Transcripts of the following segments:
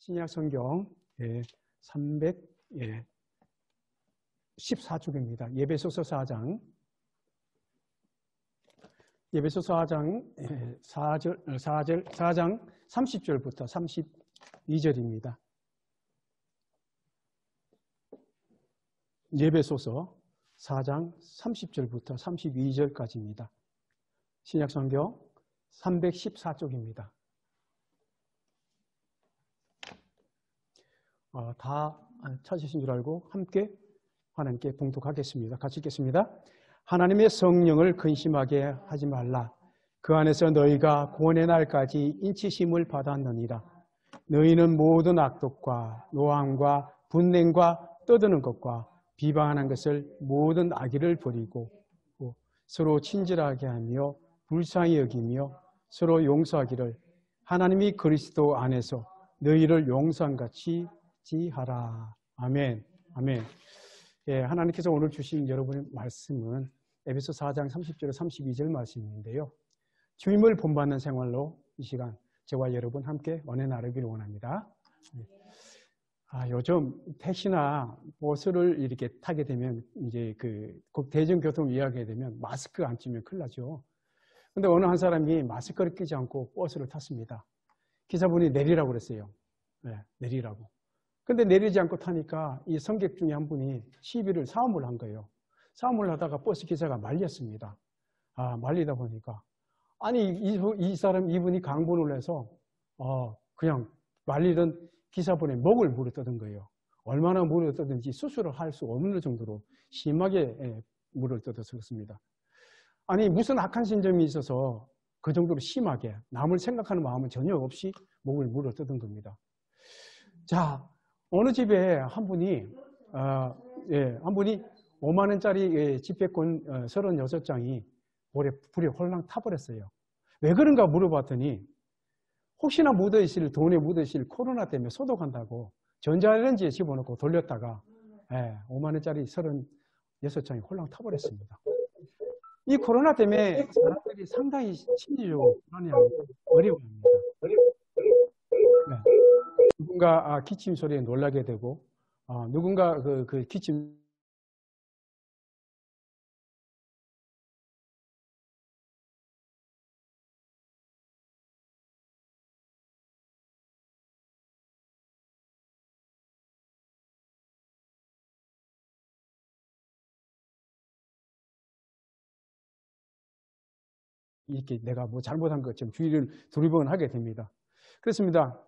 신약 성경 314쪽입니다. 예배소서 4장. 예배소서 4장 30절부터 32절입니다. 예배소서 4장 30절부터 32절까지입니다. 신약성경 314쪽입니다. 다 찾으신 줄 알고 함께 하나님께 봉독하겠습니다. 같이 읽겠습니다. 하나님의 성령을 근심하게 하지 말라. 그 안에서 너희가 구원의 날까지 인치심을 받았느니라. 너희는 모든 악독과 노함과 분냉과 떠드는 것과 비방하는 것을 모든 악의를 버리고 서로 친절하게 하며 불쌍히 여기며 서로 용서하기를 하나님이 그리스도 안에서 너희를 용서한같이 하라. 아멘. 아멘. 예, 하나님께서 오늘 주신 여러분의 말씀은 에베소 4장 30절 32절 말씀인데요. 주임을 본받는 생활로 이 시간 저와 여러분 함께 은혜 나누기를 원합니다. 요즘 택시나 버스를 이렇게 타게 되면 이제 대중교통 이용하게 되면 마스크 안 쓰면 큰일 나죠. 근데 어느 한 사람이 마스크를 끼지 않고 버스를 탔습니다. 기사분이 내리라고 그랬어요. 네, 내리라고. 근데 내리지 않고 타니까 이 승객 중에 한 분이 시비를 싸움을 한 거예요. 싸움을 하다가 버스 기사가 말렸습니다. 말리다 보니까 아니 이분이 강분을 해서 그냥 말리던 기사분의 목을 물어뜯은 거예요. 얼마나 물어뜯은지 수술을 할 수 없는 정도로 심하게 물어뜯어서 그렇습니다. 아니 무슨 악한 신점이 있어서 그 정도로 심하게 남을 생각하는 마음은 전혀 없이 목을 물어뜯은 겁니다. 자, 어느 집에 한 분이 5만 원짜리 집회권 36장이 불에 홀랑 타버렸어요. 왜 그런가 물어봤더니 혹시나 돈에 묻어있을 코로나 때문에 소독한다고 전자레인지에 집어넣고 돌렸다가 5만 원짜리 36장이 홀랑 타버렸습니다. 이 코로나 때문에 사람들이 상당히 심리적으로 불안해합니다. 어려워합니다. 네. 누군가 기침 소리에 놀라게 되고 누군가 그 기침 이렇게 내가 뭐 잘못한 것처럼 주의를 두리번 하게 됩니다. 그렇습니다.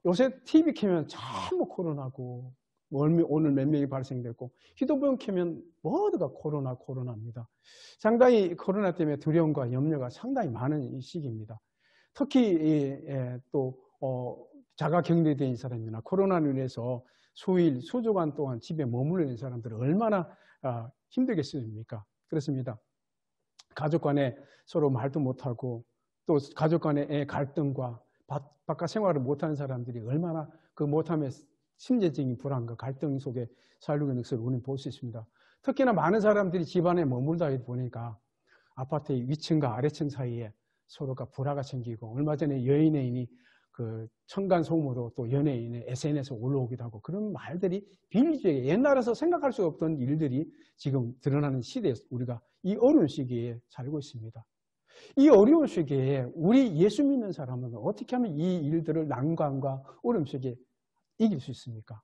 요새 TV 켜면 전부 코로나고 오늘 몇 명이 발생됐고 휴대폰 켜면 모두가 코로나입니다. 상당히 코로나 때문에 두려움과 염려가 상당히 많은 이 시기입니다. 특히 또 자가 격리된 사람이나 코로나로 인해서 수일, 수주간 동안 집에 머물러 있는 사람들은 얼마나 힘들겠습니까? 그렇습니다. 가족 간에 서로 말도 못하고 또 가족 간의 갈등과 바깥 생활을 못하는 사람들이 얼마나 그 못함의 심리적인 불안과 갈등 속에 살고 있는 것을 우리는 볼 수 있습니다. 특히나 많은 사람들이 집안에 머물다 보니까 아파트의 위층과 아래층 사이에 서로가 불화가 생기고 얼마 전에 연예인이 그 층간소음으로 또 연예인의 SNS에 올라오기도 하고 그런 말들이 비일비재하게 옛날에서 생각할 수 없던 일들이 지금 드러나는 시대에 우리가 이 어려운 시기에 살고 있습니다. 이 어려운 시기에 우리 예수 믿는 사람은 어떻게 하면 이 일들을 난관과 어려움 속에 이길 수 있습니까?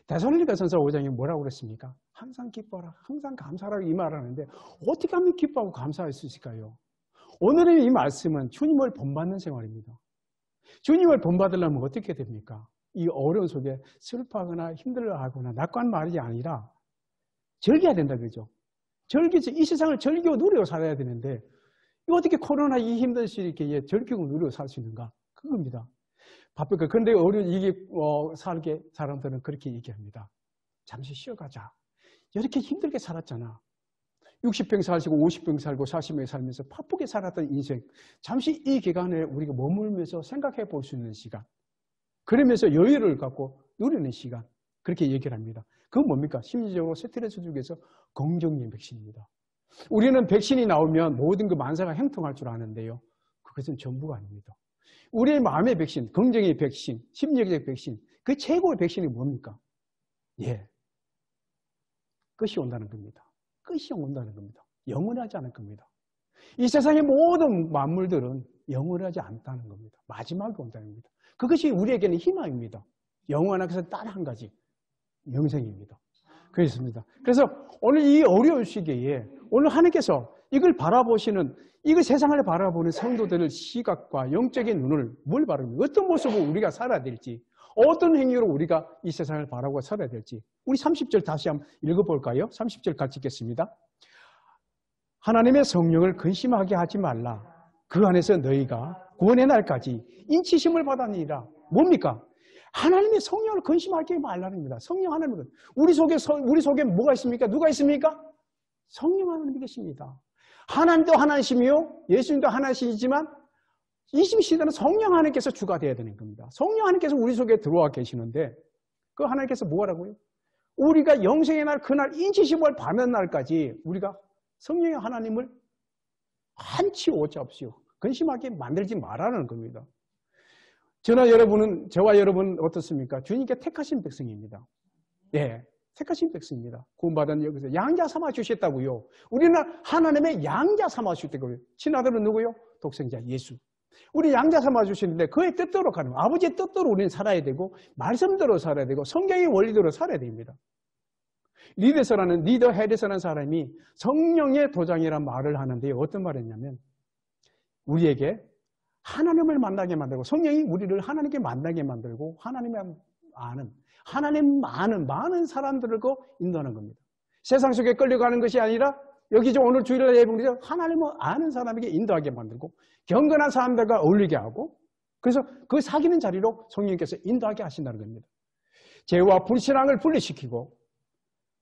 데살로니가전서 5장에 뭐라고 그랬습니까? 항상 기뻐하라, 항상 감사하라 이 말을 하는데 어떻게 하면 기뻐하고 감사할 수 있을까요? 오늘의 이 말씀은 주님을 본받는 생활입니다. 주님을 본받으려면 어떻게 됩니까? 이 어려운 속에 슬퍼하거나 힘들어하거나 낙관 말이 아니라 즐겨야 된다 그러죠. 이 세상을 즐기고 누리고 살아야 되는데 어떻게 코로나 이 힘든 시기에 즐기고 누리고 살 수 있는가? 그겁니다. 바쁠까? 그런데 살게 사람들은 그렇게 얘기합니다. 잠시 쉬어가자. 이렇게 힘들게 살았잖아. 60평 살고 50평 살고 40평 살면서 바쁘게 살았던 인생. 잠시 이 기간에 우리가 머물면서 생각해 볼 수 있는 시간. 그러면서 여유를 갖고 누리는 시간. 그렇게 얘기를 합니다. 그건 뭡니까? 심리적으로 스트레스 중에서 긍정적인 백신입니다. 우리는 백신이 나오면 모든 그 만사가 행통할 줄 아는데요. 그것은 전부가 아닙니다. 우리의 마음의 백신, 긍정의 백신, 심리적 백신, 그 최고의 백신이 뭡니까? 예. 끝이 온다는 겁니다. 끝이 온다는 겁니다. 영원하지 않을 겁니다. 이 세상의 모든 만물들은 영원하지 않다는 겁니다. 마지막에 온다는 겁니다. 그것이 우리에게는 희망입니다. 영원하게 해서 딱 한 가지, 영생입니다. 그렇습니다. 그래서 오늘 이 어려운 시기에 오늘 하나님께서 이걸 바라보시는, 이걸 세상을 바라보는 성도들의 시각과 영적인 눈을 뭘 바랍니까? 어떤 모습으로 우리가 살아야 될지, 어떤 행위로 우리가 이 세상을 바라보고 살아야 될지. 우리 30절 다시 한번 읽어볼까요? 30절 같이 읽겠습니다. 하나님의 성령을 근심하게 하지 말라. 그 안에서 너희가 구원의 날까지 인치심을 받았느니라. 뭡니까? 하나님의 성령을 근심하게 말라는 겁니다. 성령 하나님은 우리 속에 뭐가 있습니까? 누가 있습니까? 성령 하나님이 계십니다. 하나님도 하나님이시며 예수님도 하나님이시지만 이 시대는 성령 하나님께서 주가 되어야 되는 겁니다. 성령 하나님께서 우리 속에 들어와 계시는데 그 하나님께서 뭐라고요? 우리가 영생의 날, 그날 인치심을 받는 날까지 우리가 성령의 하나님을 한치 오잡시오. 근심하게 만들지 말라는 겁니다. 저와 여러분 어떻습니까? 주님께 택하신 백성입니다. 네, 택하신 백성입니다. 구원받은 여기서 양자 삼아 주셨다고요. 우리는 하나님의 양자 삼아 주셨다고요. 친아들은 누구요? 독생자 예수. 우리 양자 삼아 주시는데 그의 뜻대로 가는, 아버지의 뜻대로 우리는 살아야 되고 말씀대로 살아야 되고 성경의 원리대로 살아야 됩니다. 리더 헤리스라는 사람이 성령의 도장이라는 말을 하는데요. 어떤 말이냐면 우리에게 하나님을 만나게 만들고 성령이 우리를 하나님께 만나게 만들고 하나님 아는 많은 사람들과 인도하는 겁니다. 세상 속에 끌려가는 것이 아니라 여기 오늘 주일날 예배에서 하나님을 아는 사람에게 인도하게 만들고 경건한 사람들과 어울리게 하고 그래서 그 사귀는 자리로 성령께서 인도하게 하신다는 겁니다. 죄와 불신앙을 분리시키고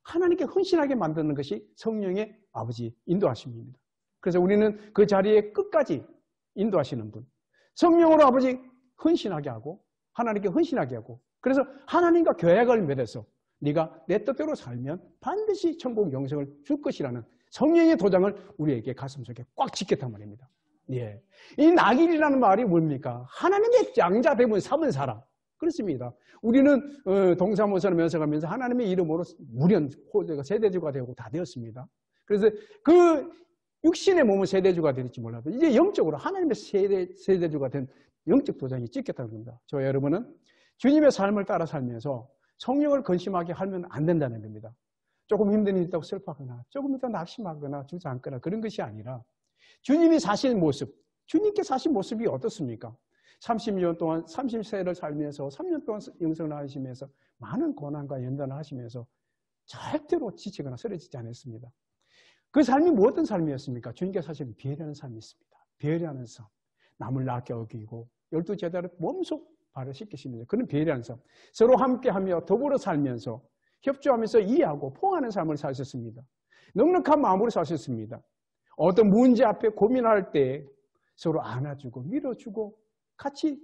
하나님께 헌신하게 만드는 것이 성령의 아버지 인도하심입니다. 그래서 우리는 그 자리에 끝까지 인도하시는 분, 성령으로 아버지 헌신하게 하고 하나님께 헌신하게 하고 그래서 하나님과 계약을 맺어서 네가 내 뜻대로 살면 반드시 천국 영생을 줄 것이라는 성령의 도장을 우리에게 가슴속에 꽉 짓겠단 말입니다. 예. 이 낙일이라는 말이 뭡니까? 하나님의 양자됨을 삼은 사람. 그렇습니다. 우리는 동사무소를 면세가면서 하나님의 이름으로 무련 세대주가 되고 다 되었습니다. 그래서 그 육신의 몸은 세대주가 될지 몰라도 이제 영적으로 하나님의 세대주가 된 영적 도장이 찍혔다는 겁니다. 저 여러분은 주님의 삶을 따라 살면서 성령을 근심하게 하면 안 된다는 겁니다. 조금 힘든 일이 있다고 슬퍼하거나 조금 더 낙심하거나 주저앉거나 그런 것이 아니라 주님이 사신 모습, 주님께 사신 모습이 어떻습니까? 30년 동안 30세를 살면서 3년 동안 영성을 하시면서 많은 고난과 연단을 하시면서 절대로 지치거나 쓰러지지 않았습니다. 그 삶이 어떤 삶이었습니까? 주님께서 사실 배려하는 삶이 있습니다. 배려하는 삶. 남을 낮게 여기고 12제자를 몸속 발효시키시면서 그런 배려하는 삶. 서로 함께하며 더불어 살면서 협조하면서 이해하고 포용하는 삶을 사셨습니다. 넉넉한 마음으로 사셨습니다. 어떤 문제 앞에 고민할 때 서로 안아주고 밀어주고 같이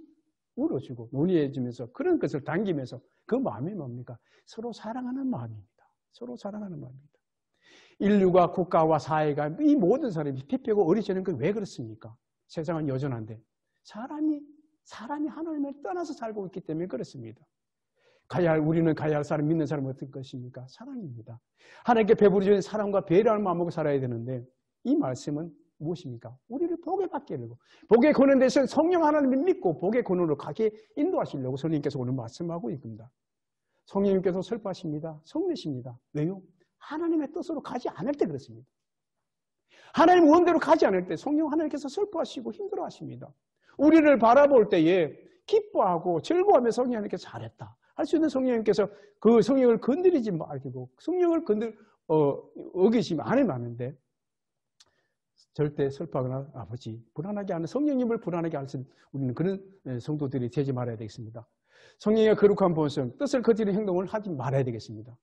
울어주고 논의해주면서 그런 것을 당기면서 그 마음이 뭡니까? 서로 사랑하는 마음입니다. 서로 사랑하는 마음입니다. 인류가 국가와 사회가 이 모든 사람이 피폐고 어리지는 건 왜 그렇습니까? 세상은 여전한데 사람이 하나님을 떠나서 살고 있기 때문에 그렇습니다. 우리는 가야 할 사람, 믿는 사람은 어떤 것입니까? 사랑입니다. 하나님께 베풀어주는 사랑과 배려하는 마음으로 살아야 되는데 이 말씀은 무엇입니까? 우리를 복에 받게 하려고 복에 거는 데서 성령 하나님을 믿고 복의 권으로 가게 인도하시려고 성령님께서 오늘 말씀하고 있습니다. 성령님께서 슬퍼하십니다. 성내십니다. 왜요? 하나님의 뜻으로 가지 않을 때 그렇습니다. 하나님 원대로 가지 않을 때 성령 하나님께서 슬퍼하시고 힘들어하십니다. 우리를 바라볼 때에 기뻐하고 즐거워하며 성령 하나님께서 잘했다 할 수 있는 성령님께서 그 성령을 건드리지 말고 성령을 어기시면 안 해마는데 절대 슬퍼하거나 아버지 불안하게 하는 성령님을 불안하게 할 수 있는 우리는 그런 성도들이 되지 말아야 되겠습니다. 성령의 거룩한 본성, 뜻을 거스르는 행동을 하지 말아야 되겠습니다.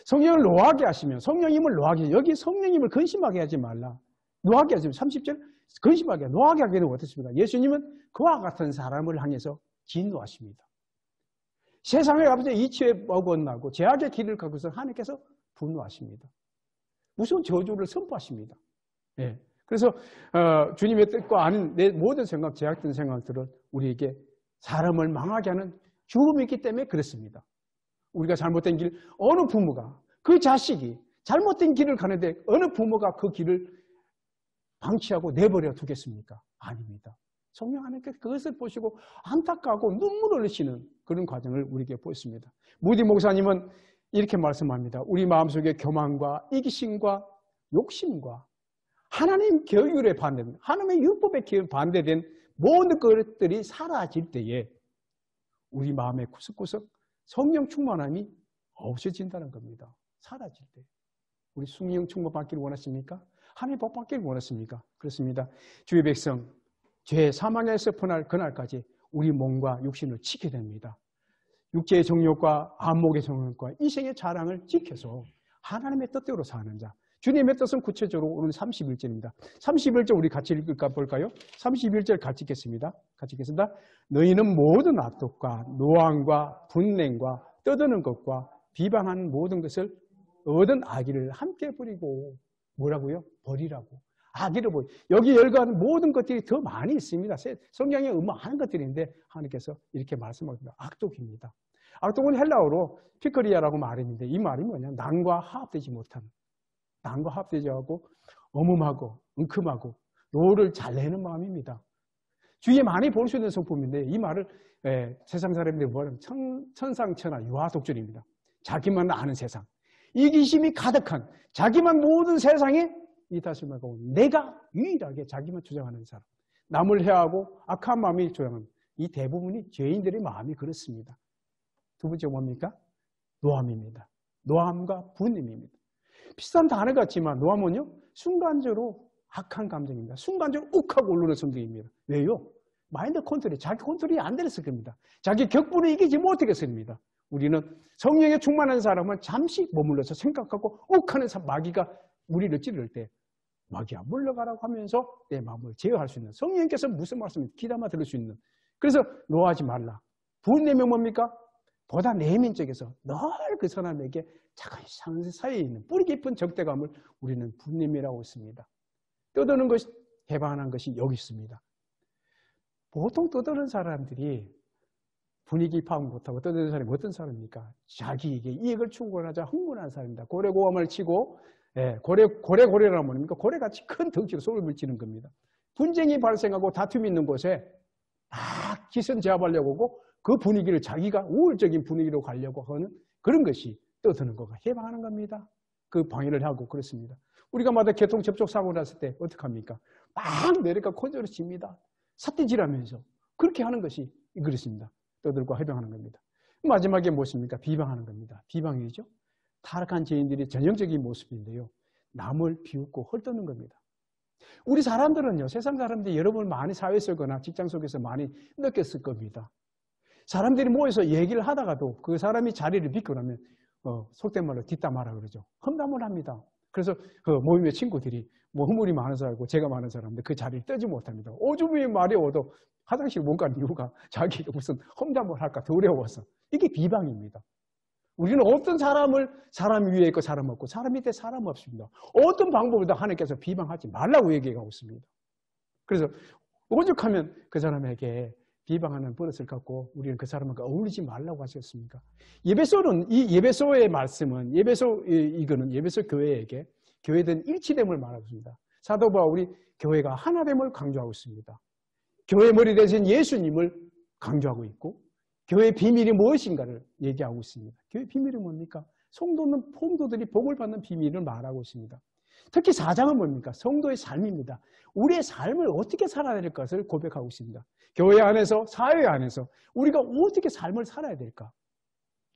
성령을 노하게 하시면 성령님을 노하게 여기 성령님을 근심하게 하지 말라. 노하게 하시면 30절 근심하게 노하게 하게 되면 어떻습니까? 예수님은 그와 같은 사람을 향해서 진노하십니다. 세상의 아버지 이치에 어긋나고 죄악의 길을 가고서 하나님께서 분노하십니다. 무슨 저주를 선포하십니다. 예. 그래서 주님의 뜻과 아닌 내 모든 생각, 제약된 생각들은 우리에게 사람을 망하게 하는 죽음이 있기 때문에 그렇습니다. 우리가 잘못된 길, 어느 부모가 그 자식이 잘못된 길을 가는데 어느 부모가 그 길을 방치하고 내버려 두겠습니까? 아닙니다. 성령 하나님께서 그것을 보시고 안타까워하고 눈물을 흘리시는 그런 과정을 우리에게 보였습니다. 무디 목사님은 이렇게 말씀합니다. 우리 마음속에 교만과 이기심과 욕심과 하나님 계율에 반대된, 하나님의 율법에 반대된 모든 것들이 사라질 때에 우리 마음의 구석구석 성령 충만함이 없어진다는 겁니다. 사라질 때. 우리 성령 충만 받기를 원하십니까? 하나님 복 받기를 원하십니까? 그렇습니다. 주의 백성, 죄 사망에서 분할 그날까지 우리 몸과 육신을 지켜야 됩니다. 육체의 정욕과 안목의 정욕과 이생의 자랑을 지켜서 하나님의 뜻대로 사는 자. 주님의 뜻은 구체적으로 오늘 31절입니다. 31절 우리 같이 읽을까 볼까요? 31절 같이 읽겠습니다. 같이 읽겠습니다. 너희는 모든 악독과 노함과 분냉과 떠드는 것과 비방하는 모든 것을 얻은 악의를 함께 버리고 뭐라고요? 버리라고. 악의를 버리. 여기 열거하는 모든 것들이 더 많이 있습니다. 성경에 많은 것들인데 하나님께서 이렇게 말씀하십니다. 악독입니다. 악독은 헬라어로 피크리아라고 말했는데 이 말이 뭐냐? 남과 화합되지 못하는. 남과 합되지 않고 어멈하고 은큼하고 노를 잘 내는 마음입니다. 주위에 많이 볼 수 있는 성품인데 이 말을 세상 사람들이 뭐냐면 천상천하 유아독존입니다. 자기만 아는 세상. 이기심이 가득한 자기만 모든 세상에 이탓을 말고 내가 유일하게 자기만 주장하는 사람. 남을 해하고 악한 마음이 주장하는 이 대부분이 죄인들의 마음이 그렇습니다. 두 번째 뭡니까? 노함입니다. 노함과 분냄입니다. 비슷한 단어 같지만 노함은요 순간적으로 악한 감정입니다. 순간적으로 욱하고 오르는 성격입니다. 왜요? 마인드 컨트롤이 자기 컨트롤이 안 되어서 그럽니다. 자기 격분을 이기지 못하겠습니다. 우리는 성령에 충만한 사람은 잠시 머물러서 생각하고 욱하는 마귀가 우리를 찌를 때 마귀야 물러가라고 하면서 내 마음을 제어할 수 있는 성령께서 무슨 말씀을 귀담아 들을 수 있는 그래서 노하지 말라. 분내면 뭡니까? 보다 내면적에서 늘 그 사람에게 작은 사이에 있는 뿌리 깊은 적대감을 우리는 분냄이라고 했습니다. 떠드는 것이 해방하는 것이 여기 있습니다. 보통 떠드는 사람들이 분위기 파악 못하고 떠드는 사람이 어떤 사람입니까? 자기에게 이익을 추구하자 흥분한 사람입니다. 고래고함을 치고 고래라는 뭡니까? 고래같이 큰 덩치로 소리를 지는 겁니다. 분쟁이 발생하고 다툼이 있는 곳에 막 기선 제압하려고 하고 그 분위기를 자기가 우월적인 분위기로 가려고 하는 그런 것이 떠드는 거가 해방하는 겁니다. 그 방해를 하고 그렇습니다. 우리가 마다 교통 접촉 사고 났을 때 어떡합니까? 막 내려가 콘서를 칩니다. 삿대질하면서 그렇게 하는 것이 그렇습니다. 떠들고 해방하는 겁니다. 마지막에 무엇입니까? 비방하는 겁니다. 비방이죠. 타락한 죄인들이 전형적인 모습인데요. 남을 비웃고 헐떠는 겁니다. 우리 사람들은요. 세상 사람들이 여러분 많이 사회 속거나 직장 속에서 많이 느꼈을 겁니다. 사람들이 모여서 얘기를 하다가도 그 사람이 자리를 비켜나면 속된 말로 뒷담화라 그러죠. 험담을 합니다. 그래서 그 모임의 친구들이 뭐 허물이 많은 사람이고 제가 많은 사람인데 그 자리를 뜨지 못합니다. 오줌이 말이 오도 화장실 못 가는 이유가 자기가 무슨 험담을 할까 더 어려워서 이게 비방입니다. 우리는 어떤 사람을 사람 위에 있고 사람 없고 사람 밑에 사람 없습니다. 어떤 방법으로도 하나님께서 비방하지 말라고 얘기하고 있습니다. 그래서 오죽하면 그 사람에게 비방하는 버릇을 갖고 우리는 그 사람과 어울리지 말라고 하셨습니까? 예배소는 이 예배소의 말씀은 이거는 예배소 교회에게 교회된 일치됨을 말하고 있습니다. 사도 바울이 교회가 하나됨을 강조하고 있습니다. 교회 머리 대신 예수님을 강조하고 있고 교회의 비밀이 무엇인가를 얘기하고 있습니다. 교회 비밀이 뭡니까? 성도들이 복을 받는 비밀을 말하고 있습니다. 특히 4장은 뭡니까? 성도의 삶입니다. 우리의 삶을 어떻게 살아야 될 것을 고백하고 있습니다. 교회 안에서, 사회 안에서 우리가 어떻게 삶을 살아야 될까?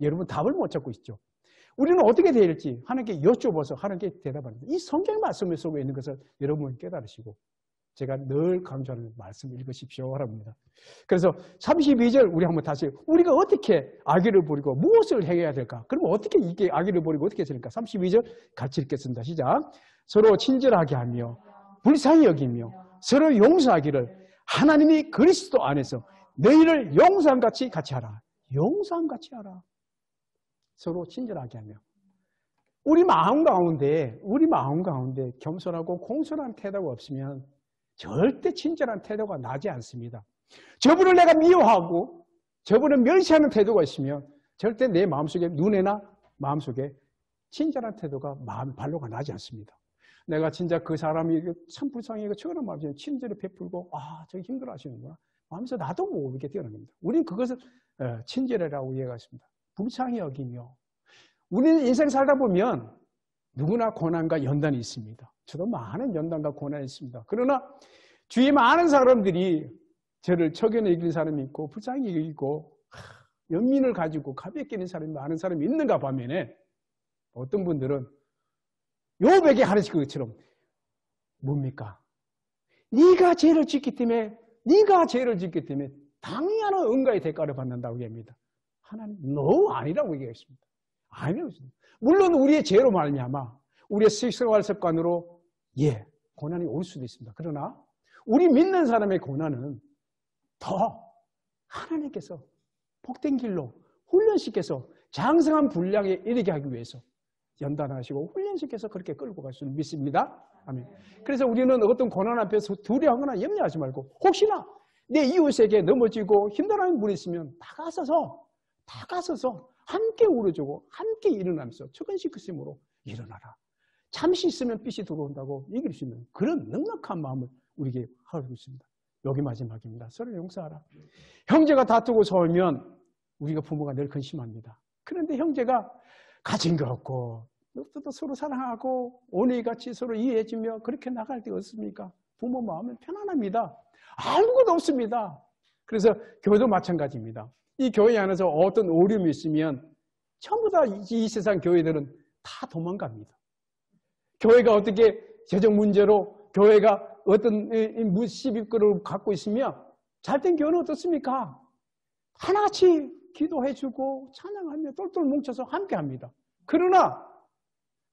여러분 답을 못 찾고 있죠. 우리는 어떻게 돼야 될지 하나님께 여쭤봐서 하나님께 대답합니다. 이 성경 말씀 속에 있는 것을 여러분 깨달으시고 제가 늘 강조하는 말씀 읽으십시오 합니다. 그래서 32절 우리 한번 다시 우리가 어떻게 악의를 버리고 무엇을 해야 될까? 그러면 어떻게 이게 악의를 버리고 어떻게 해야 될까? 32절 같이 읽겠습니다. 시작. 서로 친절하게 하며 불쌍히 여기며 서로 용서하기를 하나님이 그리스도 안에서 너희를 용서함같이 같이 하라. 용서함같이 하라. 서로 친절하게 하며 우리 마음 가운데 겸손하고 공손한 태도가 없으면 절대 친절한 태도가 나지 않습니다. 저분을 내가 미워하고 저분을 멸시하는 태도가 있으면 절대 내 마음속에, 눈에나 마음속에 친절한 태도가 발로가 나지 않습니다. 내가 진짜 그 사람이 참 불쌍해, 저거는 마음에 친절히 베풀고, 저기 힘들어 하시는구나. 마음에서 나도 모르게 되는 겁니다. 우리는 그것을 친절이라고 이해했습니다. 불쌍히 여기며. 우리는 인생 살다 보면 누구나 고난과 연단이 있습니다. 저도 많은 연단과 고난이 있습니다. 그러나 주위에 많은 사람들이 저를 척연히 여기는 사람이 있고 불쌍히 여기고 연민을 가지고 가볍게 여기는 사람이 많은 사람이 있는가 반면에 어떤 분들은 요백에 하나씩 그것처럼 뭡니까? 네가 죄를 짓기 때문에 당연한 응가의 대가를 받는다고 얘기합니다. 하나님 no 아니라고 얘기했습니다. 아니라고 했습니다. 물론 우리의 죄로 말미암아 우리의 생활 습관으로 고난이 올 수도 있습니다. 그러나 우리 믿는 사람의 고난은 더 하나님께서 복된 길로 훈련시켜서 장성한 분량에 이르게 하기 위해서 연단하시고 훈련시켜서 그렇게 끌고 갈 수 믿습니다. 아멘. 그래서 우리는 어떤 고난 앞에서 두려워하거나 염려하지 말고 혹시나 내 이웃에게 넘어지고 힘들어하는 분이 있으면 다가서서 함께 울어주고 함께 일어나면서 조금씩 그 힘으로 일어나라. 잠시 있으면 빛이 들어온다고 얘기할 수 있는 그런 넉넉한 마음을 우리에게 하고 있습니다. 여기 마지막입니다. 서로 용서하라. 형제가 다투고 싸우면 우리가 부모가 늘 근심합니다. 그런데 형제가 가진 거 없고 또 서로 사랑하고 오늘같이 서로 이해해주며 그렇게 나갈 때 없습니까? 부모 마음은 편안합니다. 아무것도 없습니다. 그래서 교회도 마찬가지입니다. 이 교회 안에서 어떤 어려움이 있으면 전부 다 이 세상 교회들은 다 도망갑니다. 교회가 어떻게 재정 문제로 교회가 어떤 시비거리를 갖고 있으면 잘된 교회는 어떻습니까? 하나같이 기도해주고 찬양하며 똘똘 뭉쳐서 함께합니다. 그러나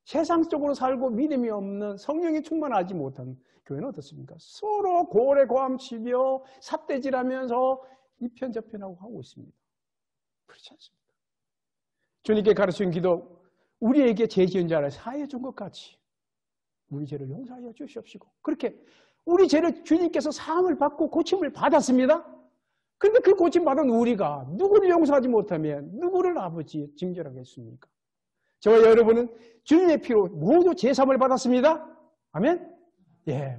세상적으로 살고 믿음이 없는 성령이 충만하지 못한 교회는 어떻습니까? 서로 고래고함치며 삿대질하면서 이편저편하고 하고 있습니다. 그렇지 않습니다. 주님께 가르친 기도, 우리에게 죄 지은 자를 사해 준 것 같이 우리 죄를 용서하여 주시옵시고, 그렇게 우리 죄를 주님께서 사함을 받고 고침을 받았습니다. 그런데 그 고침받은 우리가 누구를 용서하지 못하면 누구를 아버지 징벌하겠습니까? 저와 여러분은 주님의 피로 모두 제사함을 받았습니다. 아멘?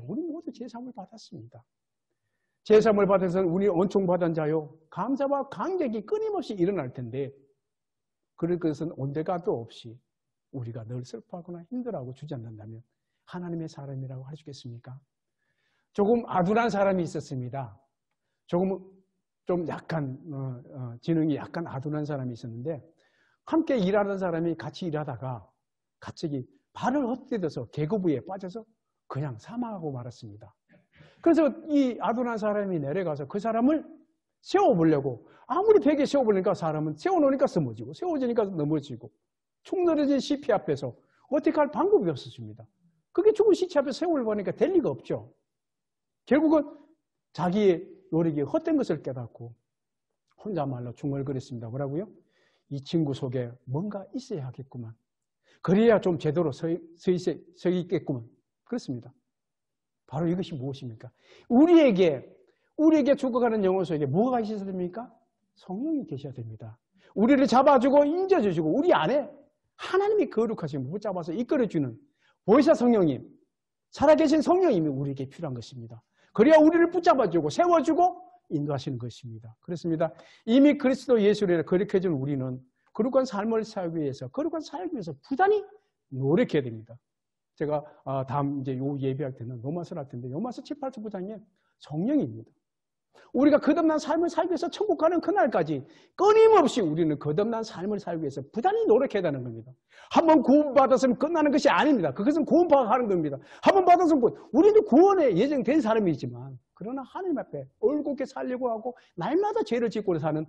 우리 모두 제사함을 받았습니다. 제사함을 받아서 우리 은총받은 자요, 감사와 감격이 끊임없이 일어날 텐데 그럴 것은 온데가도 없이 우리가 늘 슬퍼하거나 힘들어하고 주저앉는다면 하나님의 사람이라고 할 수 있겠습니까? 조금 아둔한 사람이 있었습니다. 좀 약간 지능이 약간 아둔한 사람이 있었는데 함께 일하는 사람이 같이 일하다가 갑자기 발을 헛디뎌서 계곡부에 빠져서 그냥 사망하고 말았습니다. 그래서 이 아둔한 사람이 내려가서 그 사람을 세워보려고 아무리 벽에 세워보니까 사람은 세워놓으니까 넘어지고 세워지니까 넘어지고 축 늘어진 시피 앞에서 어떻게 할 방법이 없었습니다. 그게 죽은 시체 앞에 세워를 보니까 될 리가 없죠. 결국은 자기의 노력이 헛된 것을 깨닫고 혼자말로 중얼거렸습니다. 뭐라고요? 이 친구 속에 뭔가 있어야 하겠구만. 그래야 좀 제대로 서 있겠구만. 그렇습니다. 바로 이것이 무엇입니까? 우리에게 죽어가는 영혼 속에 뭐가 있어야 됩니까? 성령이 계셔야 됩니다. 우리를 잡아주고 인져주시고 우리 안에 하나님이 거룩하신 붙잡아서 이끌어주는 보혜사 성령님, 살아계신 성령님이 우리에게 필요한 것입니다. 그래야 우리를 붙잡아주고 세워주고 인도하시는 것입니다. 그렇습니다. 이미 그리스도 예수를 거룩해진 우리는 거룩한 삶을 살기 위해서 부단히 노력해야 됩니다. 제가 다음 이제 요 예배할 때는 로마서를 할 텐데 로마서 7, 8절 9장에 성령입니다. 우리가 거듭난 삶을 살기 위해서 천국 가는 그날까지 끊임없이 우리는 거듭난 삶을 살기 위해서 부단히 노력해야 되는 겁니다. 한번 구원받았으면 끝나는 것이 아닙니다. 그것은 구원받아가는 겁니다. 한번 받았으면 우리도 구원에 예정된 사람이지만 그러나 하나님 앞에 올곧게 살려고 하고 날마다 죄를 짓고 사는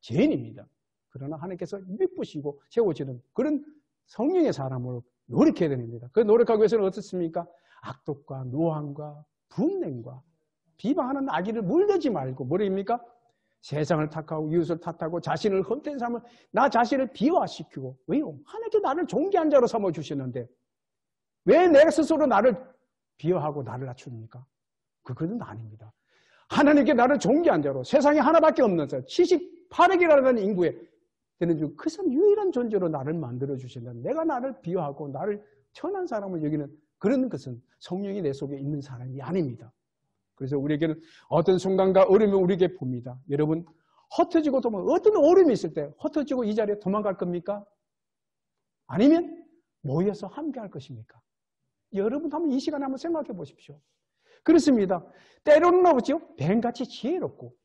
죄인입니다. 그러나 하나님께서 믿으시고 세워지는 그런 성령의 사람으로 노력해야 됩니다. 그 노력하기 위해서는 어떻습니까? 악독과 노함과 분냉과 비방하는 악의를 물려지 말고 뭐입니까? 세상을 탓하고 이웃을 탓하고 자신을 헛된 삶을 나 자신을 비화시키고 왜요? 하나님께 나를 존귀한 자로 삼아주시는데 왜 내 스스로 나를 비하하고 나를 낮춥니까? 그것은 아닙니다. 하나님께 나를 존귀한 자로 세상에 하나밖에 없는 자 78억이라는 인구에 되는 중 그것은 유일한 존재로 나를 만들어주신다. 내가 나를 비하하고 나를 천한 사람을 여기는 그런 것은 성령이 내 속에 있는 사람이 아닙니다. 그래서 우리에게는 어떤 순간과 어려움을 우리에게 봅니다. 여러분 흩어지고 어떤 어려움이 있을 때 흩어지고 이 자리에 도망갈 겁니까? 아니면 모여서 함께 할 것입니까? 여러분 한번 이 시간에 한번 생각해 보십시오. 그렇습니다. 때로는 아버지요 뱀같이 지혜롭고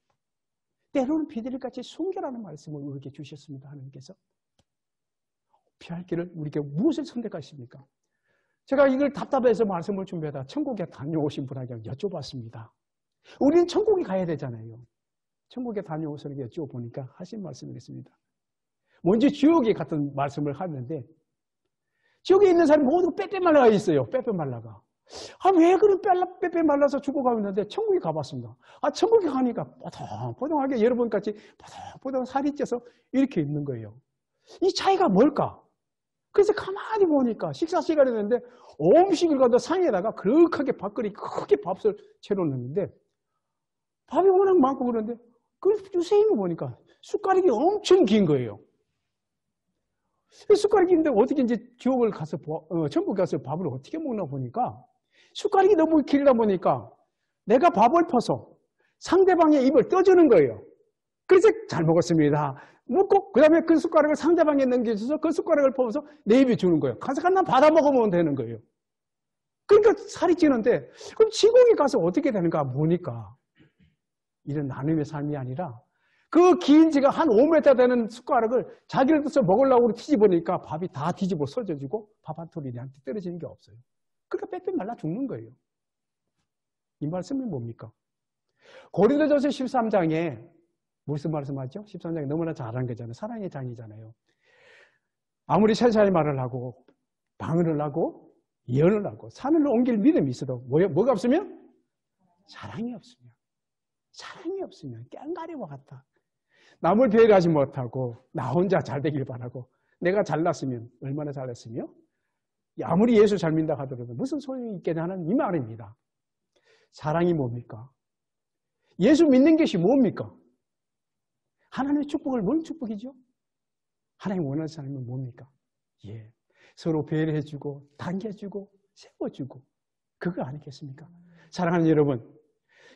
때로는 비둘기같이 순결하는 말씀을 우리에게 주셨습니다. 하나님께서 피할 길을 우리에게 무엇을 선택하십니까? 제가 이걸 답답해서 말씀을 준비하다 천국에 다녀오신 분에게 여쭤봤습니다. 우리는 천국에 가야 되잖아요. 천국에 다녀오셔서 여쭤보니까 하신 말씀이 있습니다. 먼저 지옥에 같은 말씀을 하는데 지옥에 있는 사람이 모두 빼빼 말라가 있어요. 빼빼 말라가. 왜 그런 빼빼 말라서 죽어가고 있는데 천국에 가봤습니다. 천국에 가니까 뽀동뽀동하게 여러분같이 뽀동뽀동 살이 쪄서 이렇게 있는 거예요. 이 차이가 뭘까? 그래서 가만히 보니까 식사 시간이 됐는데 음식을 가서 상에다가 그렇게 밥그릇 크게 밥을 채로 넣는데 밥이 워낙 많고 그런데 그 주세인 거 보니까 숟가락이 엄청 긴 거예요. 숟가락이 긴데 어떻게 이제 지옥을 가서 천국 가서 밥을 어떻게 먹나 보니까 숟가락이 너무 길다 보니까 내가 밥을 퍼서 상대방의 입을 떠주는 거예요. 그래서 잘 먹었습니다. 먹고 그 다음에 그 숟가락을 상대방에 넘겨줘서 그 숟가락을 퍼서 내 입에 주는 거예요. 가서 난 받아 먹으면 되는 거예요. 그러니까 살이 찌는데 그럼 지옥에 가서 어떻게 되는가 보니까 이런 나눔의 삶이 아니라 그 긴 지가 한 5m 되는 숟가락을 자기를 떠서 먹으려고 뒤집으니까 밥이 다 뒤집어 써져지고 밥 한 톨이 내한테 떨어지는 게 없어요. 그러니까 빼빼 말라 죽는 거예요. 이 말씀이 뭡니까? 고린도전서 13장에 무슨 말씀하죠? 13장에 너무나 잘한 거잖아요. 사랑의 장이잖아요. 아무리 세상의 말을 하고 방언을 하고 예언을 하고 산을 옮길 믿음이 있어도 뭐가 없으면? 사랑이 없으면. 사랑이 없으면 깽가리와 같다. 남을 배려하지 못하고 나 혼자 잘 되길 바라고 내가 잘났으면 얼마나 잘났으며 아무리 예수 잘 믿는다 하더라도 무슨 소용이 있겠냐 하는 이 말입니다. 사랑이 뭡니까? 예수 믿는 것이 뭡니까? 하나님의 축복을 뭔 축복이죠? 하나님 원하는 사람이 뭡니까? 예, 서로 배려해주고 당겨주고 세워주고 그거 아니겠습니까? 사랑하는 여러분,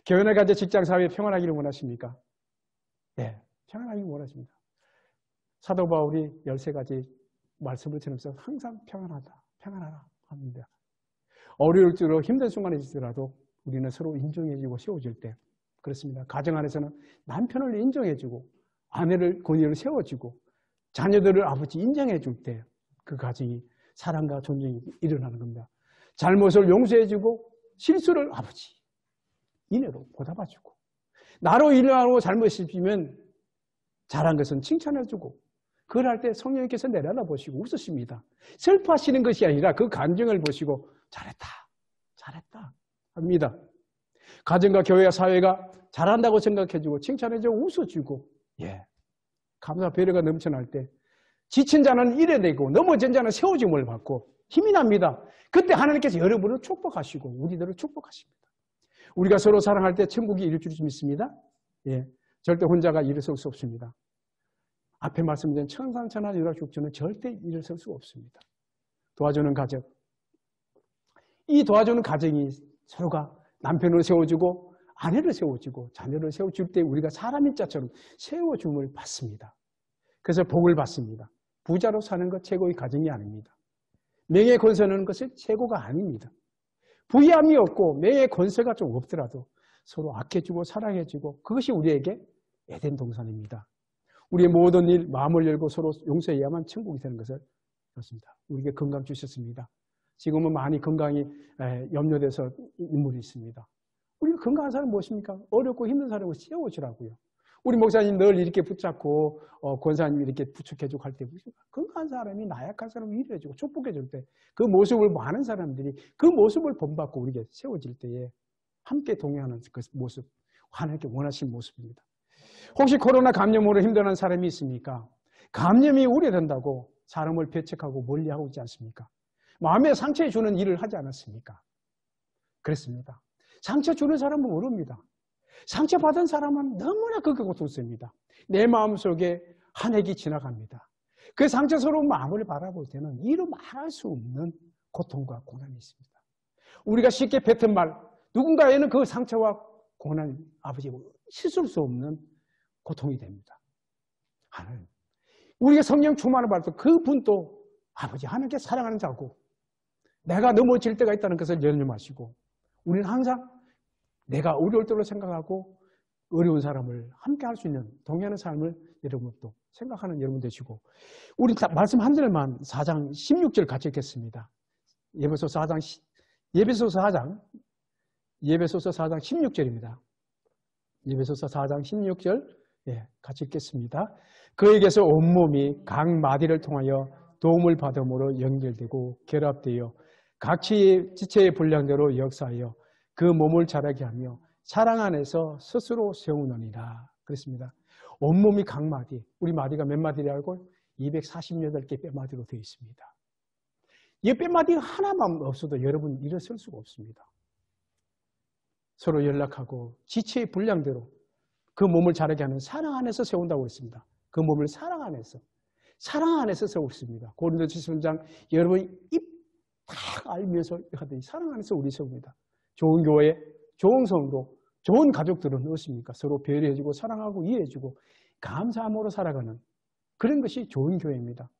교회나 가정 직장 사회에 평안하기를 원하십니까? 네, 평안하기를 원하십니다. 사도 바울이 13가지 말씀을 전하면서 항상 평안하다, 평안하라 합니다. 어려울수록 힘든 순간이 있더라도 우리는 서로 인정해주고 세워줄 때 그렇습니다. 가정 안에서는 남편을 인정해주고 아내를 권위를 세워주고 자녀들을 아버지 인정해줄 때 그 가정이 사랑과 존중이 일어나는 겁니다. 잘못을 용서해주고 실수를 아버지 인애로 보답해주고 나로 일어나고 잘못이면 잘한 것은 칭찬해주고 그걸 할 때 성령님께서 내려다보시고 웃으십니다. 슬퍼하시는 것이 아니라 그 감정을 보시고 잘했다, 잘했다 합니다. 가정과 교회와 사회가 잘한다고 생각해주고 칭찬해주고 웃어주고 예, 감사 배려가 넘쳐날 때 지친 자는 일해내고 넘어진 자는 세워짐을 받고 힘이 납니다. 그때 하나님께서 여러분을 축복하시고 우리들을 축복하십니다. 우리가 서로 사랑할 때 천국이 이룰 줄 믿습니다. 예, 절대 혼자가 일어설 수 없습니다. 앞에 말씀드린 천상천하 유락육주는 절대 일어설 수 없습니다. 도와주는 가정, 이 도와주는 가정이 서로가 남편을 세워주고 아내를 세워주고 자녀를 세워줄 때 우리가 사람인 자처럼 세워줌을 받습니다. 그래서 복을 받습니다. 부자로 사는 것 최고의 가정이 아닙니다. 명예 권세는 것이 최고가 아닙니다. 부유함이 없고 명예 권세가 좀 없더라도 서로 아껴주고 사랑해주고 그것이 우리에게 에덴 동산입니다. 우리의 모든 일 마음을 열고 서로 용서해야만 천국이 되는 것을 그렇습니다. 우리에게 건강 주셨습니다. 지금은 많이 건강이 염려돼서 인물이 있습니다. 우리가 건강한 사람은 무엇입니까? 어렵고 힘든 사람을 세워주라고요. 우리 목사님 늘 이렇게 붙잡고 권사님 이렇게 부축해주고 할 때 건강한 사람이 나약한 사람을 위로해주고 축복해줄 때 그 모습을 많은 사람들이 그 모습을 본받고 우리에게 세워질 때에 함께 동행하는 그 모습 하나님께 원하신 모습입니다. 혹시 코로나 감염으로 힘들어하는 사람이 있습니까? 감염이 우려된다고 사람을 배척하고 멀리하고 있지 않습니까? 마음에 상처 주는 일을 하지 않았습니까? 그렇습니다. 상처 주는 사람은 모릅니다. 상처받은 사람은 너무나 그게 고통스럽습니다. 내 마음속에 한 해기 지나갑니다. 그 상처스러운 마음을 바라볼 때는 이루 말할 수 없는 고통과 고난이 있습니다. 우리가 쉽게 뱉은 말, 누군가에는 그 상처와 고난, 아버지, 씻을 수 없는 고통이 됩니다. 하나님, 우리가 성령 충만을 받을 때 그분도 아버지, 하나님께 사랑하는 자고 내가 넘어질 때가 있다는 것을 연념하시고 우리는 항상 내가 어려울 때로 생각하고 어려운 사람을 함께 할 수 있는 동의하는 삶을 여러분도 생각하는 여러분 되시고 우리 말씀 한 절만 4장 16절 같이 읽겠습니다. 예배소서 4장 16절입니다. 예배소서 4장 16절 같이 읽겠습니다. 그에게서 온몸이 각 마디를 통하여 도움을 받음으로 연결되고 결합되어 각 지체의 분량대로 역사하여 그 몸을 자라게 하며 사랑 안에서 스스로 세우느니라. 그렇습니다. 온몸이 각 마디, 우리 마디가 몇 마디를 알고 248개 뼈마디로 되어 있습니다. 이 뼈마디가 하나만 없어도 여러분 일어설 수가 없습니다. 서로 연락하고 지체의 분량대로 그 몸을 자라게 하는 사랑 안에서 세운다고 했습니다. 그 몸을 사랑 안에서 세우고 있습니다. 고린도전서 13장 여러분이 딱 알면서 하더니 사랑 안에서 우리 세웁니다. 좋은 교회, 좋은 성도, 좋은 가족들은 어떻습니까? 서로 배려해주고 사랑하고 이해해주고 감사함으로 살아가는 그런 것이 좋은 교회입니다.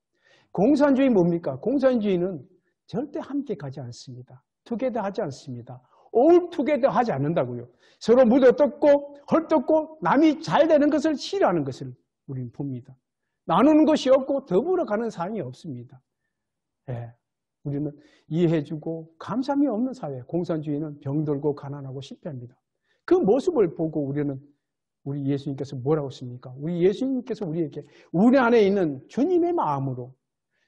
공산주의 뭡니까? 공산주의는 절대 함께 가지 않습니다. 투게더 하지 않습니다. 올 투게더 하지 않는다고요. 서로 묻어뜯고 헐뜯고 남이 잘 되는 것을 싫어하는 것을 우리는 봅니다. 나누는 것이 없고 더불어 가는 삶이 없습니다. 우리는 이해해주고 감사함이 없는 사회, 공산주의는 병들고 가난하고 실패합니다. 그 모습을 보고 우리 예수님께서 뭐라고 했습니까? 우리 예수님께서 우리에게 우리 안에 있는 주님의 마음으로,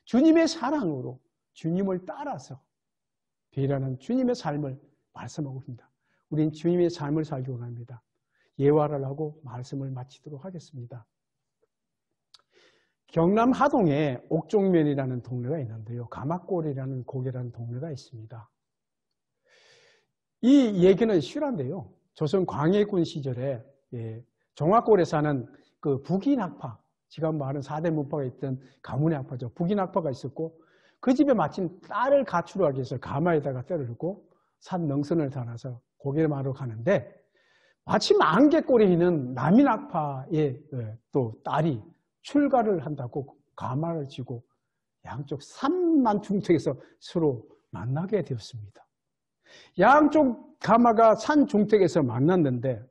주님의 사랑으로, 주님을 따라서 배려하는 주님의 삶을 말씀하고 있습니다. 우리는 주님의 삶을 살기 원합니다. 예화를 하고 말씀을 마치도록 하겠습니다. 경남 하동에 옥종면이라는 동네가 있는데요. 가마골이라는 고개라는 동네가 있습니다. 이 얘기는 실화인데요. 조선 광해군 시절에 종합골에 사는 그 북인학파, 지금 말하는 4대 문파가 있던 가문의 학파죠. 북인학파가 있었고 그 집에 마침 딸을 가출하기 위해서 가마에다가 때를 넣고 산 능선을 달아서 고개를 마러 가는데 마침 안개골에 있는 남인학파의 또 딸이 출가를 한다고 가마를 쥐고 양쪽 산만 중턱에서 서로 만나게 되었습니다. 양쪽 가마가 산 중턱에서 만났는데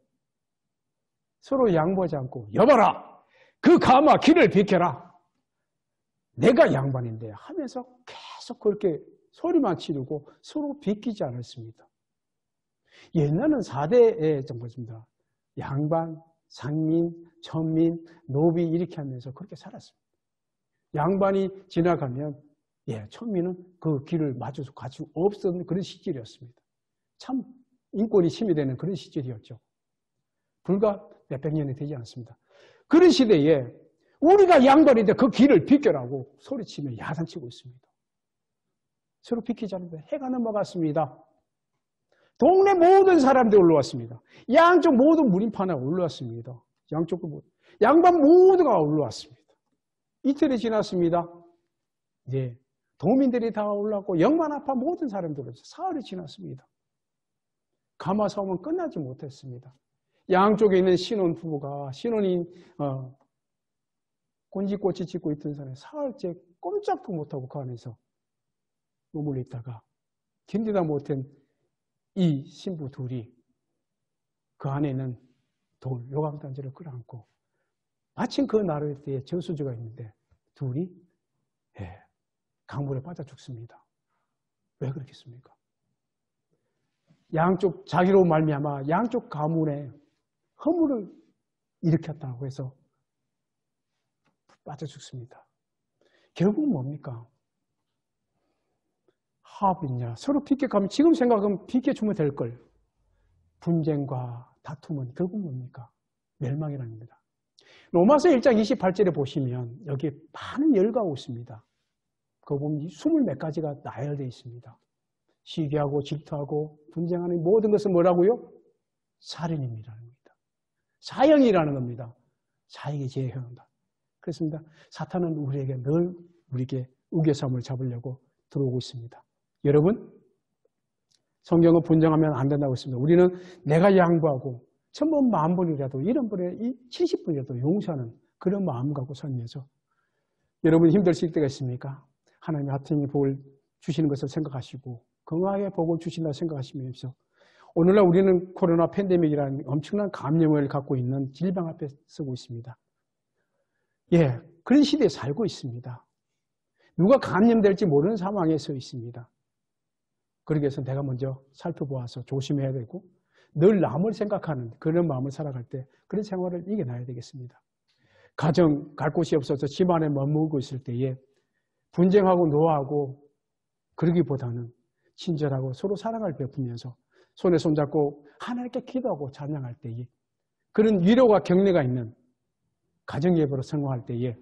서로 양보하지 않고 여봐라! 그 가마 길을 비켜라! 내가 양반인데 하면서 계속 그렇게 소리만 지르고 서로 비키지 않았습니다. 옛날은 4대의 정부입니다. 양반, 상민, 천민, 노비 이렇게 하면서 그렇게 살았습니다. 양반이 지나가면 천민은 그 길을 마주서 갈 수 없었던 그런 시절이었습니다. 참 인권이 침해되는 그런 시절이었죠. 불과 몇백 년이 되지 않습니다. 그런 시대에 우리가 양반인데 그 길을 비켜라고 소리치며 야단치고 있습니다. 서로 비키지 않는데 해가 넘어갔습니다. 동네 모든 사람들이 올라왔습니다. 양쪽 모든 무림판에 올라왔습니다. 양반 모두가 올라왔습니다. 이틀이 지났습니다. 도민들이 다 올라왔고 영만아파 모든 사람들이 올라왔어요. 사흘이 지났습니다. 가마싸움은 끝나지 못했습니다. 양쪽에 있는 신혼부부가 신혼인 꼰지꼬치 짓고 있던 사람이 사흘째 꼼짝도 못하고 그 안에서 머물러 있다가 견디다 못한 이 신부 둘이 그 안에 있는 돌, 요강단지를 끌어안고 마침 그 나루에 저수지가 있는데 둘이 강물에 빠져 죽습니다. 왜 그렇겠습니까? 양쪽 자기로 말미암아 양쪽 가문에 허물을 일으켰다고 해서 빠져 죽습니다. 결국은 뭡니까? 합이냐 서로 비켜가면 지금 생각하면 비켜주면 될걸. 분쟁과 다툼은 결국 뭡니까? 멸망이랍니다. 로마서 1장 28절에 보시면 여기 많은 열과가 있습니다. 그거 보면 20몇 가지가 나열되어 있습니다. 시기하고 질투하고 분쟁하는 모든 것은 뭐라고요? 살인임이라는 겁니다. 사형이라는 겁니다. 사형에 제해한다. 그렇습니다. 사탄은 우리에게 늘 우리에게 우겨삼을 잡으려고 들어오고 있습니다. 여러분, 성경은 분쟁하면 안 된다고 했습니다. 우리는 내가 양보하고 1000번, 10,000번이라도 1번에 70번이라도 용서하는 그런 마음 갖고 살면서 여러분 힘드실 때가 있습니까? 하나님이 하찮은 복을 주시는 것을 생각하시고 건강하게 복을 주신다 생각하시면서 오늘날 우리는 코로나 팬데믹이라는 엄청난 감염을 갖고 있는 질병 앞에 서고 있습니다. 예, 그런 시대에 살고 있습니다. 누가 감염될지 모르는 상황에 서 있습니다. 그러기 위해서 내가 먼저 살펴보아서 조심해야 되고 늘 남을 생각하는 그런 마음을 살아갈 때 그런 생활을 이겨나야 되겠습니다. 가정 갈 곳이 없어서 집 안에 머물고 있을 때에 분쟁하고 노하고 그러기보다는 친절하고 서로 사랑을 베푸면서 손에 손잡고 하나님께 기도하고 찬양할 때에 그런 위로와 격려가 있는 가정예배로 성공할 때에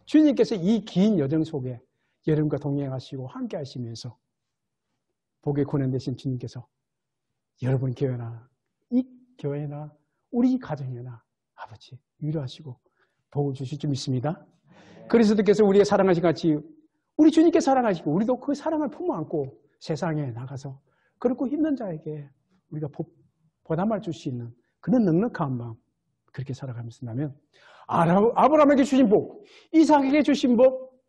주님께서 이 긴 여정 속에 여러분과 동행하시고 함께 하시면서 복의 권한 되신 주님께서 여러분 교회나 이 교회나 우리 가정이나 아버지 위로하시고 복을 주실 줄 믿습니다. 그리스도께서 우리의 사랑하신 같이 우리 주님께 사랑하시고 우리도 그 사랑을 품어안고 세상에 나가서 그렇고 힘든 자에게 우리가 보담할 수 있는 그런 넉넉한 마음 그렇게 살아가면서 나면 아브라함에게 주신 복, 이삭에게 주신 복,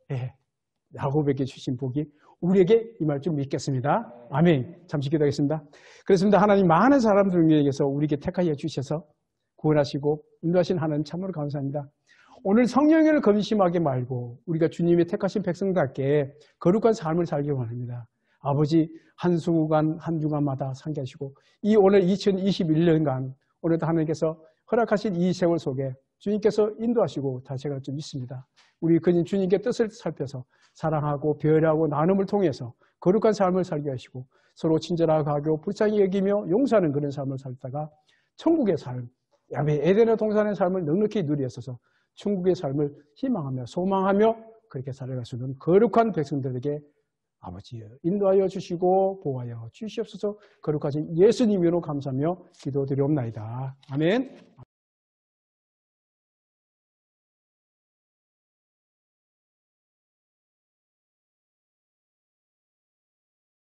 야곱에게 주신 복이 우리에게 임할 줄 믿겠습니다. 아멘. 잠시 기도하겠습니다. 그렇습니다. 하나님 많은 사람들 위해서 우리에게 택하여 주셔서 구원하시고 인도하신 하나님 참으로 감사합니다. 오늘 성령을 검심하게 말고 우리가 주님의 택하신 백성답게 거룩한 삶을 살기 원합니다. 아버지 한 순간 한 주간마다 상기하시고 이 오늘 2021년간 오늘도 하나님께서 허락하신 이 세월 속에 주님께서 인도하시고 다시가 좀 있습니다. 우리 그님 주님께 뜻을 살펴서 사랑하고 배려하고 나눔을 통해서 거룩한 삶을 살게 하시고 서로 친절하고 불쌍히 여기며 용서하는 그런 삶을 살다가 천국의 삶, 에덴의 동산의 삶을 넉넉히 누리었어서 천국의 삶을 희망하며 소망하며 그렇게 살아갈 수 있는 거룩한 백성들에게 아버지 인도하여 주시고 보호하여 주시옵소서. 거룩하신 예수님으로 감사하며 기도드리옵나이다. 아멘.